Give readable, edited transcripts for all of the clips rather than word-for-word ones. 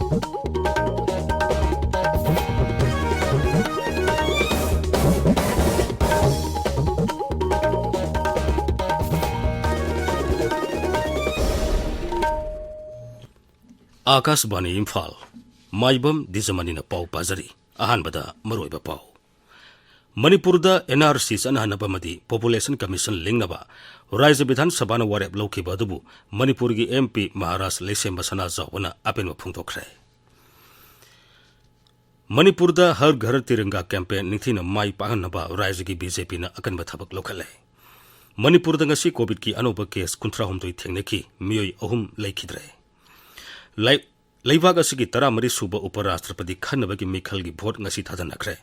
आकाशवाणी इम्फाल माइबम दिजमनी पाउ पाजरी अहानबदा मरोइबा पाउ मणिपुरदा NRC चनहनबमदी population commission लिंगनबा राज्य विधान सभा वारेप लौखिबा अदुबु मणिपुरगी एमपी महाराज लेसेम्बा सना जावना अपेनबा फुंगथोखरे मणिपुरदा हर घर तिरंगा कैंपेन निथिना माई पाहनबा राज्यगी बीजेपी ना अकनबा थबक लोखले मणिपुरदा ngasi कोविड की अनोबा केस 38 थेंगनेकी मियोय अहुम लेखिद्रे लेबाग असगी 13 सूब उपराष्ट्रपति खन्नबगी मिखलगी भोट ngasi थादनखरे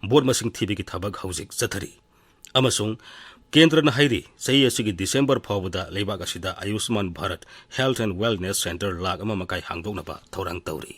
भोट मसिंग थीबगी थबक हौजिक जथरी अमसुंग केंद्रना हाइरी सही असगी दिसंबर फावदा लेबाग असिदा Ayushman Bharat health and wellness centre lakh अमा मकाई हांगदोनबा थौरांग तौरी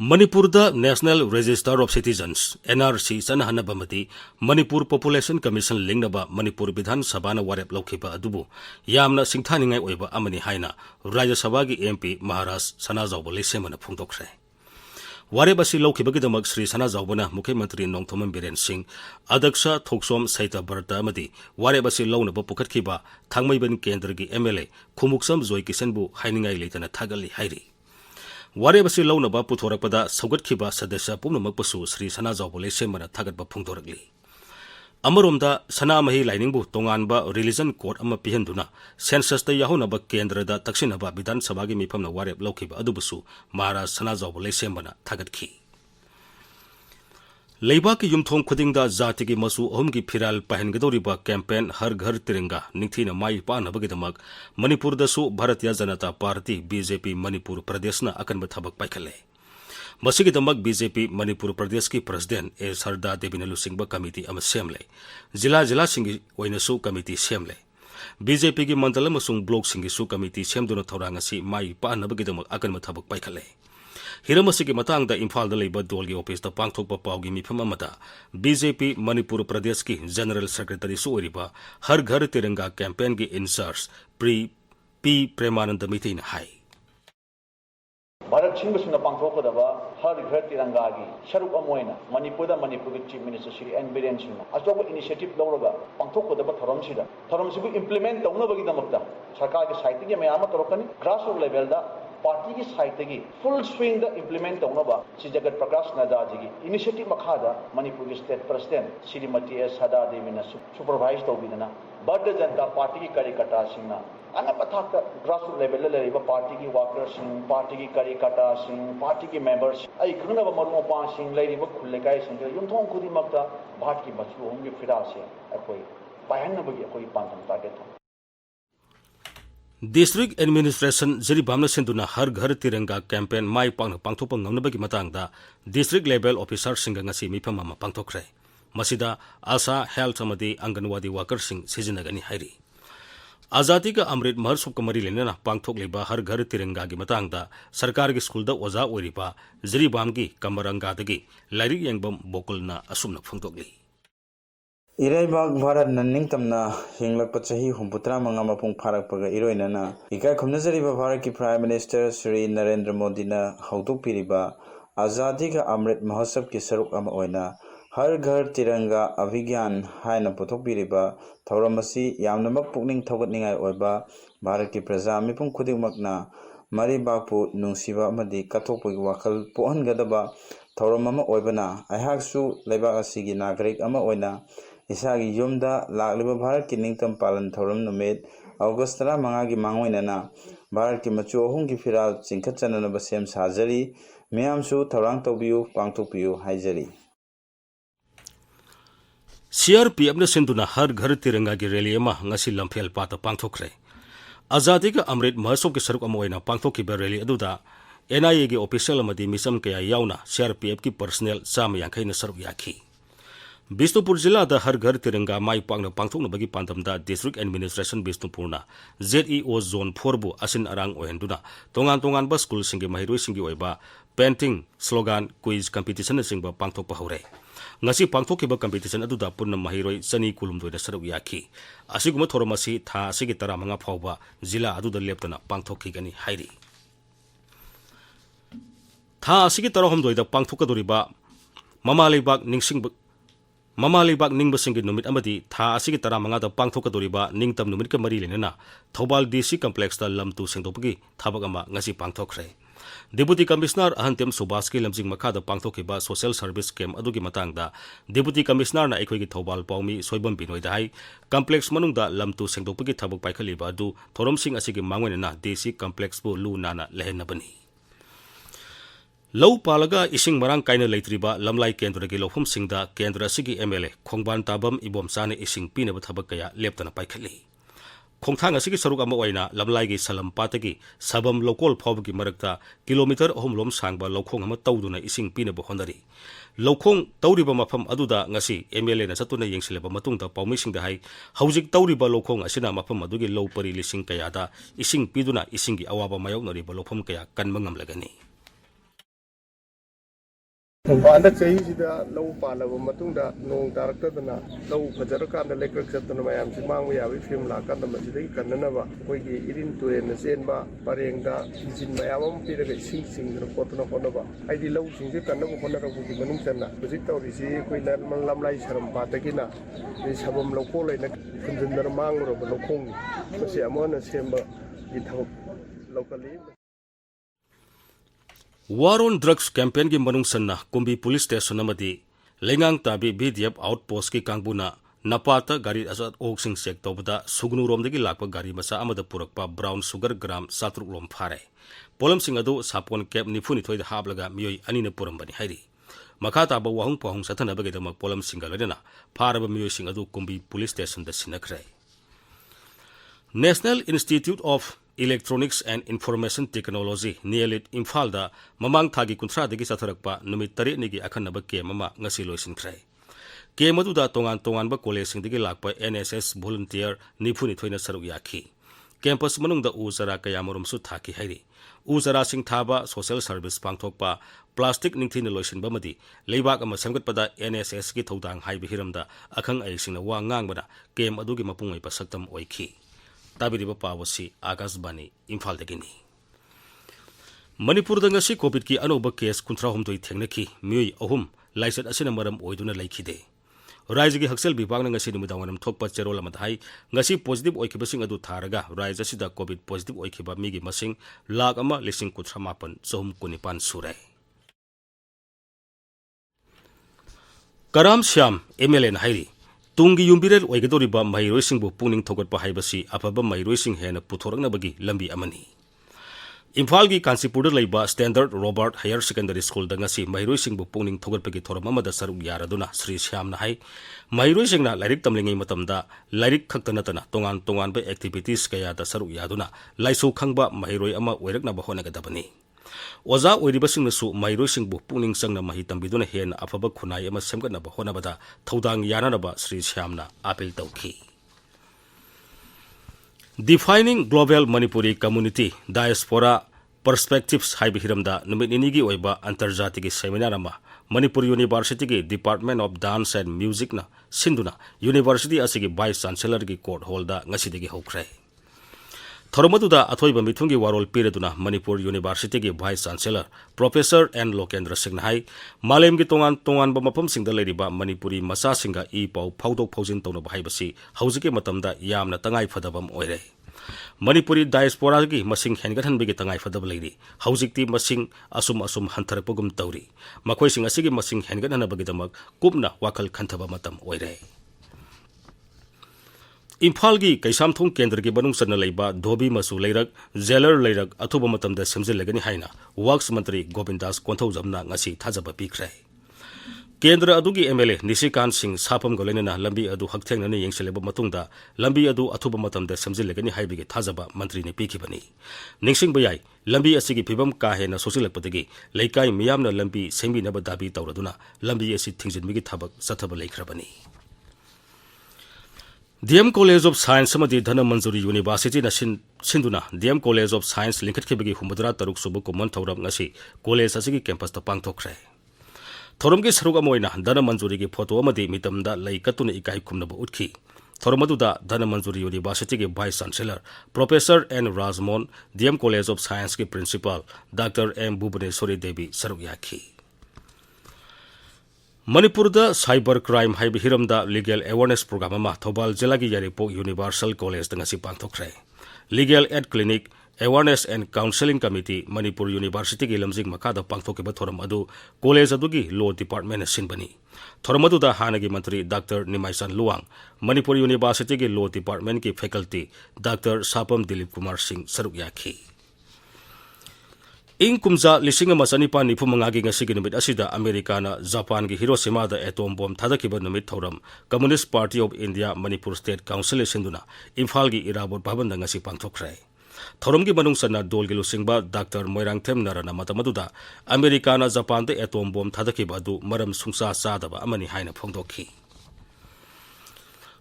मणिपुरदा national register of citizens NRC चनहनबमदी मणिपुर पॉपुलेशन कमीशन लिंगनबा मणिपुर विधान सभाना वारेप लौखिबा अदुबु यामना सिंथानिंगाई ओइबा अमनि हाइना राज्य सभागी एमपी महाराज सनाजाउबा लेसेमना फुंगदोखरे वारेप असि लौखिबगिदमक श्री सनाजाउबना मुख्यमंत्री नोंथोमन बिरेन सिंह अध्यक्ष थोकसोम सैता भरत अमदी वारेप असि लौनबा पुखतखिबा थांगमैबन केंद्रगी एमएलए खुमुक्सम जोय किसनबु हाइनिंगाई लेतना थागली हाइरी वारेब असि लौनबा पुथोरकपदा सौगतखिबा सदस्य पुनमकपसु श्री सनाजाउबा लेसेमना थागतबा फुंगदोरकली अमरोमदा सनामही लाइनिंगबु तोंगानबा रिलीजन कोड अमा पिहंदुना सेंससता याहुनबा केंद्रदा तक्सिनबा विधान सभागी मिफमना वारेब लौखिबा अदुबसु महाराज सनाजाउबा लेसेमना थागतखि लेबाकी युमथोंग खुदिंगदा जातिगी मसु अहुमगी फिराल पाहनगदोरिबा कैंपेन हर घर तिरंगा निंगथीना माई पानबगिदमक मणिपुरदसु भारतीय जनता पार्टी बीजेपी मणिपुर प्रदेशना अकनब थबक पाइखले मसिगिदमक बीजेपी मणिपुर प्रदेश की प्रेसिडेंट ए सरदा देविना लुसिंगबा कमिटी अमा सेमले जिला सिंगी ओइनसु कमिटी सेमले बीजेपी की मंडल अमसुंग ब्लॉक सिंगिसु कमिटी सेमदुना थौरांगसी माई पानबगिदमक अकनब थबक पाइखले हिरमसिगी मतंगदा इम्फाल लेबा दोलगी ऑफिस दा पांगथोकबा पावगी मिफम अमदा बीजेपी मणिपुर प्रदेश की जनरल सेक्रेटरी सुरिबा हर घर तिरंगा कैंपेन की इंचार्ज पी प्रेमानंद मिथिन हाई भारत सिंह पांथोकदबा हर घर तिरंगा की सरुक अमोयना मणिपुर की chief minister Shri N Biren Singh अचौब इनिशिएटिव लौरगा पांथोकदबा थरमसिबु इम्प्लीमेंट तौनबगिदमक्ता सरकार की साइड की मयाम तौरकनी ग्रास रूट लेवल दा पार्टी की साइड की फुल स्विंग द इम्प्लीमेंट तौनबा श्री जगत प्रकाश नड्डा जी की इनिशिएटिव मखादा मणिपुर की स्टेट प्रेसिडेंट श्रीमती एस सदा देवीना सुपरवाइज तौबिदना भारतीय जनता पार्टी की कार्यकर्ता सिंह अनपथाक ग्रास रूट लेवल लेरिबा पार्टी की वर्कर्स पार्टी की कार्यकर्ता पार्टी की मेंबर्स आई खंगनबा मरुमपा सिंह लेरिबा खुलेकाय सिंह युमथोंग खुदिमक्ता भारत की मचु होंगे फिरा से अखोई पाहनबगी अखोई पांथम टारगेट डिस्ट्रिक्ट एडमिनिस्ट्रेशन जरीबामना सिंधुना हर घर तिरंगा कैंपेन माई पांग पांगथोप ngamnabagi matangda district level officer सिंगा ngasi मिफम ama पांगथोखरे मसिदा आशा हेल्थ अमदी अंगनवाड़ी वर्कर सिंग सिजनगनी हाइरी आजादी का अमृत महोत्सव का मरी लेना पांगथोकलिबा हर घर तिरंगा की मतंगदा सरकार की स्कूल दा ओजा ओरिबा जरीबाम की कमरंगादगी लाइरिक यंगबम बोकुलना असुमना फुंगथोकली इराइबाग भारत निंगतमना हिंगलक चही 63 मपुंग फारकपगा इरोइनना इकाय खुमनजरिबा भारत की प्राइम मिनिस्टर श्री नरेंद्र मोदी ना हौदोकपिरिबा आजादी का अमृत महोत्सव की सरुक अमा ओइना हर घर तिरंगा अभियान हाइना पुथोकपिरिबा थौरमसी यामनमक पुकनिंग थौगतनिंगाय ओइबा भारत की प्रजा मिपुंग खुदिमकना मरिबागपु नुंसिबा अमदी कथोकपगी वाखल पोहनगदबा थौरम अमा ओइबना अहाकसु लेबाग असिगी नागरिक अमा ओइना इसागी युमदा लाखलिबा भारत की निंगतम पालन थौरम नुमेत अगस्त 15 की मांगोइनना भारत की मचु अहुम की फिराल चिंखतचननबा सेम साजरी मियामसु थौरांग तौबियु पांगथोकपियु हाइजरी सीआरपीएफ ने सिंधुना हर घर तिरंगा की रैली अमा ngasi लम्फेल पाता पांगथोखरे आजादी का अमृत महोत्सव की सरुक अमा ओइना पांगथोखिबा रैली अदुदा एनआईए की ऑफिशियल अमदी मिसम कया याउना सीआरपीएफ की पर्सनल 150 सरुक याखी Bisnupur Jilla da Har Ghar Tiranga Mai Pangna Pangthokna Bagi Pantamda District Administration Bisnupurna ZEO Zone 4 bu asin arang ohenduna tongan ba school singi mahiroi singi oiba painting slogan quiz competition singba pangthokpa hore ngasi pangthokkiba competition aduda punna mahiroi chani kulumdoida saruk yaki asiguma thoromasi tha asigi taramanga phawba jila aduda leptana pangthokkigani hairi tha asigi tarahomdoida pangthokadoriba Mama Leibak Ningba Singi Numit Amadi, Tha Asigi Taramanga da Pangthokadoriba, Ningtam Numit Kamari Lenana, Thobal DC Complex da Lam Tu Singtopagi, Thabagama Ngasi Pangthokre. Deputy Commissioner Ahantem Subaski Lamjing Makada Pangthokiba Social Service Camp Adugi Matangda, Deputy Commissioner na Ekogi Thobal Paumi Soibam Binoy Dahai, Complex Manungda Lam Tu Singtopagi Thabag Paikaliba du, Thorom Sing Asigi Mangwenana DC Complex Bu Lu Nana Lehenabani. Lau palaga ising marang kaina leitriba lamlai kendra gi lofum singda kendra sigi MLA khongban tabam ibom sane ising pina bathabak kaya leptana paikhali khongthang asigi saruk ama oina lamlai gi salam patagi sabam lokol phobgi marakta kilometer ohumlom sangba lokhong ama tawduna ising pina ba honari lokhong tawriba mafam aduda ngasi MLA na satuna yengsileba matungda paumisingda hai haujik tawriba lokhong asina mafam adugi low pari lising kaya da ising piduna isingi awaba mayoknari ba lokhom kaya kanmangam lagani Anda cai sida lau pala matungda nong tarakadana lau fajarkan da lekrak satana mayam si mang ya wi film la kan da masjid kanana ba koi gi irin tuye na sen ba parengda jin mayam pi daga sing da potna kono ba ai di lau sing je kanna ko konna ra bu manung sanna bujik taw ri si koi na lam lai saram pa ta kina ni sabam lau ko lai na kunjin dar mang ro ba lokong si amona semba gi thaw locally War on Drugs campaign gi manung sanna Kumbi Police Station amadi lengang tabi BDF outpost ki kangbuna napata gari asat oksing sek tobda sugnu romdagi lakpa gari masa amada purakpa brown sugar gram satruk lom phare polam singadu sapon cap nifuni thoida hablaga miyoi anina purambani hairi makata ba wahung pahung sathana bagedama polam singaladena pharaba miyoi singadu Kumbi Police Station da sinakre National Institute of Electronics and Information Technology Nielit Imphal da mamang thagi kunthra dagi satharakpa numit tare nigi akhanaba ke mama ngasi loisin khrai ke madu da tongan ba college sing dagi lakpa NSS volunteer nifuni thoina saruk yakhi campus manung da uzara kayamarum su thaki hairi uzara sing thaba social service pangthokpa plastic ningthina loisin bamadi leibak ama samgatpada NSS ki thodang haibi hiramda akhang ai singna wa ngangbana kem adugi mapungoi pasaktam oikhi Tabiriba Pawasi Agasbani Imphal Dagini Manipur Dangasi COVID ki anoba case kuntra hum doi thengnaki miyoi ahum laisat asina maram oiduna laikhide Raizagi Haksel Bibang ngasi numidawanam thokpa cherol amadhai ngasi positive oikiba sing adu tharaga Raiz asida COVID positive oikiba migi masing lag ama lising kutra mapan sohum kunipan surai Karam Syam MLN Hairi Tungi Yumbirel Oigadoriba Mahiroi Singbu Puning Thogot Pahaibasi Apaba Mahiroi Sing Hena Puthorang Bagi Lambi Amani Imphal gi Kansipur Laiba Standard Robert Higher Secondary School Dangasi Mahiroi Singbu Puning Thogot Bagi Thoramamada Saruk Yaraduna Sri Syam Nahai Mahiroi Singna Lairik Tamlingi Matamda Lairik Khaktanatana Tongan ba activities kaya da Saruk Yaduna Laisu Khangba Mahiroi Ama Oirakna Bahonagadabani Oza oiribasing nasu Mahiroi Singbu Puning Sangna Mahitambiduna Hen Afaba Khunai Ama Semgatna Bahonabada Thodang Yananaba Sri Syamna appeal tauki Defining Global Manipuri Community Diaspora Perspectives Haibihiramda Numit Inigi Oiba Antarjatigi Seminar Ama Manipur University ki Department of Dance and Music na Sinduna University asigi Vice Chancellor ki Court Holda ngasidigi hokre Thoromaduda Athoiba Mitungi Warol Pireduna Manipur University ki Vice Chancellor Professor N. Lokendra Singhai Malem ki tongan Bamapam Singda Lediba Manipuri Masa Singa E. Pau Paudok Paujin Tono Bahibasi Hauziki Matamda Yamna Tangai Fadabam Oire Manipuri Diaspora ki Masing Hengathan Bigi Tangai Fadab Lady Hauzikti Masing Asum Hantarapogum Tauri Makoi Sing Asigi Masing Hengathan Bagidamak Kupna Wakal Kantaba Matam Oire Imphal gi Kaisam Thong Kendra ki Banung Sana Leiba Dhobi Masu Leirak Zeller Leirak Athuba Matamda Semjilagani Haina Works Mantri Govindas Konthau Jamna ngasi thajaba pikre केंद्र अदुगी MLA Nishikant Singh Sapam गोलेना लंबी अदु हक्थेंगना येंगसेलेब मतुंगदा लंबी अदु अथुब मतमदा समजिलेगनी हाइबिगे थाजबा मंत्री ने पीखिबनी निंगसिंग बयाई लंबी असिगी फिबम का हेना सोसिलपदगी लेकाई मियामना लंबी सेंबिनब दाबी तौरदुना लंबी असि थिंजिनमिगी थबक सथब लेखरबनी DM College of Science amadi Dhana Manjuri University na sinduna DM College of Science linkhatkibagi humudra taruk subu common thauram ngasi college asigi campus ta pangthokre thorom gi saruk amoina Dhana Manjuri gi photo amadi mitamda lei katuna ikai khumnaba utkhi thorom aduda Dhana Manjuri University gi vice chancellor Professor N Rajmon DM College of Science gi principal Dr M Bhubaneswari Devi saruk yakhi Manipur da cyber crime hai hiram da legal awareness program ma Thobal Jila gi Yaripok Universal College da ngasi pangthokre Legal Aid Clinic Awareness and Counseling Committee Manipur University gi lamjing makha da pangthokiba thoram adu college adu gi law department sinbani thoram adu da hanagi mantri Dr Nimaisan Luang Manipur University gi law department ki faculty Dr Sapam Dilip Kumar Singh saruk yakhi Ing kumza lising masanipa ni pumangagi nga sige numit asida Amerikana Japan gi Hiroshima da atom bomb thadakiba numit thoram Communist Party of India Manipur State Council sinduna Imphal gi irabot bhaban nga si pangthokre thoram gi manung sana dol gi lusingba Dr Moirangthem narana matamaduda Amerikana Japan da atom bomb thadakiba du maram sungsa sadaba amani haina phongdokhi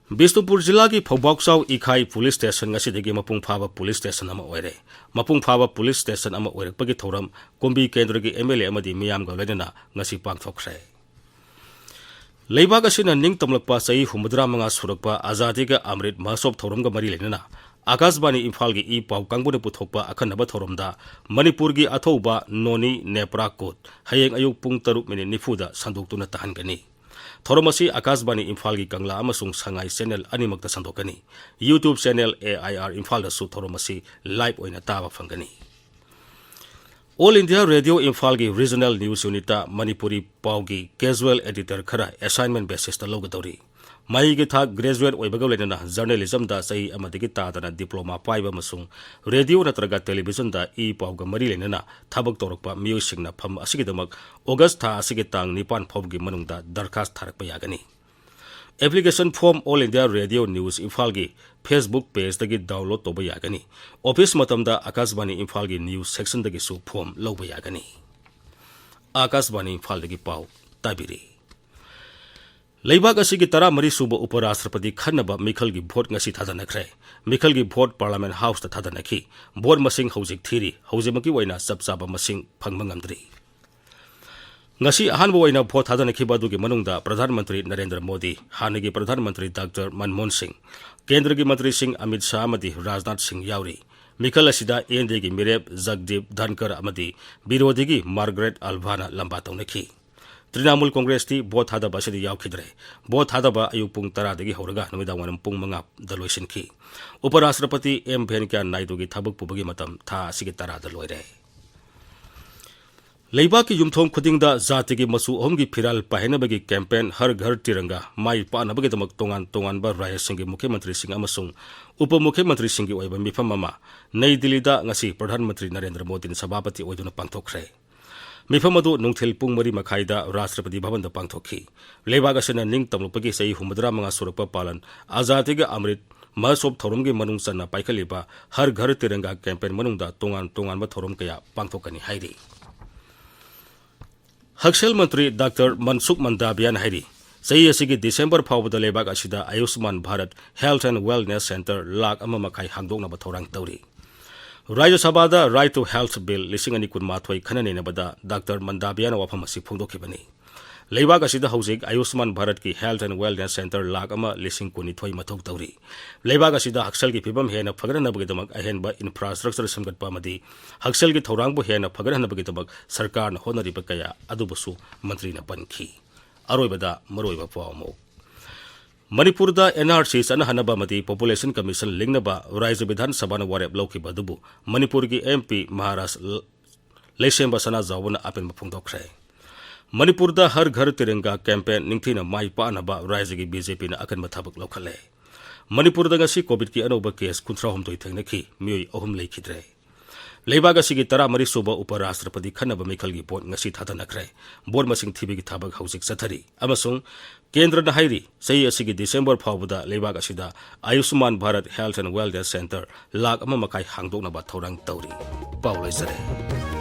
Bisnupur Jila ki Phobauksau Ikhai Police Station ngasi degi mapung phaba police station ama oire mapung phaba police station ama oire pagi thoram kombi kendra gi MLA amadi miyam ga lenana ngasi pangthokre Leibag asina ning tamlakpa sai humudra manga surakpa azadi ga amrit mahasop thoram ga mari lenana Akashbani Imphal gi I pau kangbune puthokpa akhanaba thoromda Manipur gi athouba noni nepra kot hayeng ayuk pung 3 nifuda sanduktuna tahangani Thoromasi Akashbani Imphal gi Kangla amasung Sangai channel animakta sandokani YouTube channel AIR Imphal da su Thoromasi live oina taba fangani All India Radio Imphal gi regional news unit ta Manipuri pau gi casual editor khara assignment basis ta logadori mai gi tha graduate oibaga lenana journalism da sai amadigi ta dana diploma paiba masung radio natraga television da I pau ga mari lenana thabak torokpa music na pham asigidamak August tha asigi tang nipan phob gi manungda darkhas tharakpa yagani application form All India Radio News Imphal gi Facebook page dagi download toba yagani office matamda Akashbani Imphal gi news section dagi su form loba yagani Akashbani Imphal dagi pau tabiri Leibag asigi tara mari suba uparashtrapati khanaba Mikhal gi vote ngasi thadanakhre Mikhal gi vote Parliament House ta thadanakhi vote masing hojik thiri hojimaki waina sabsaba masing phangmangamdri ngasi ahanba waina vote thadanakhi badugi manungda Pradhan Mantri Narendra Modi hanagi Pradhan Mantri Dr Manmohan Singh Kendra gi Mantri Singh Amit Shah amadi Rajnath Singh yauri Mikhal asida END gi Mirep Jagdeep Dhankar amadi Birodhi gi Margaret Alvana lamba tawnakhi Trinamool Congress ti vote hadaba sidi yaukidre vote hadaba ayuk pung 10 dagi horaga numidang wanam pung manga daloisinki Uparashtrapati M Venkaiah Naidu gi thabak pubagi matam tha asigi 10 da loire Leibag ki yumthong khudingda jati gi masu ahom gi phiral pahenabagi campaign har ghar tiranga mai panabagi damak tongan ba Raya Singh gi Mukhyamantri Singh amasung Upamukhyamantri Singh gi oiba mifam mama Nai Delhi da ngasi Pradhan Mantri Narendra Modi ni sabapati oiduna pangthokre Mifamadu nungthil pung mari makhaida Rashtrapati Bhavan da pangthokhi Leibag asina ning tamlupagi sai humudra manga surakpa palan azadi ga amrit mahasop thorom gi manung sanna paikhaliba har ghar tiranga campaign manungda tongan ba thorom kaya pangthokani hairi Hakshel Mantri Dr Mansukh Mandavian hairi sai asigi December phawbada Leibag asida Ayushman Bharat Health and Wellness Center lak ama makhai hangdokna ba thorang tauri Rajya Sabha da Right to Health Bill lising ani kun mathoi khanane na bada Dr Mandavian wafam asi phongdokhibani Leibag asida hojik Ayushman Bharat ki Health and Wellness Center lak ama lising kuni thoi mathok tauri Leibag asida Hakshel ki phibam hena phagarana bagidamak ahenba infrastructure samgatpa amadi Hakshel ki thorangbu hena phagarana bagidamak sarkar na honariba kaya adubusu mantri na pankhi aroibada maroiba pawmo Manipur da NRC sana hanaba mati Population Commission lingnaba Rajya Vidhan Sabha na warep laukiba dubu Manipur gi MP Maharaj Leishemba sana zawuna apen mapungdokre Manipur da har ghar tiranga campaign ningthina mai pa na ba Rajya gi BJP na akan mathabak laukhale Manipur da ngasi COVID ki anoba case 13 thengna khi mioi ahum lekhidre लेबाग असिगी 13 सुबा उपराष्ट्रपति खन्नबा मिखलगी vote ngasi थादनखरे vote मसिंग थिबिगी थाबक हौजिक चथरी अमसुंग केंद्रना हाइरी सही असिगी दिसंबर फावबदा लेबाग असिदा Ayushman Bharat health and wellness centre lakh अमा मखाई हांगदोकनबा थौरंग तौरी पाउ लैजरे।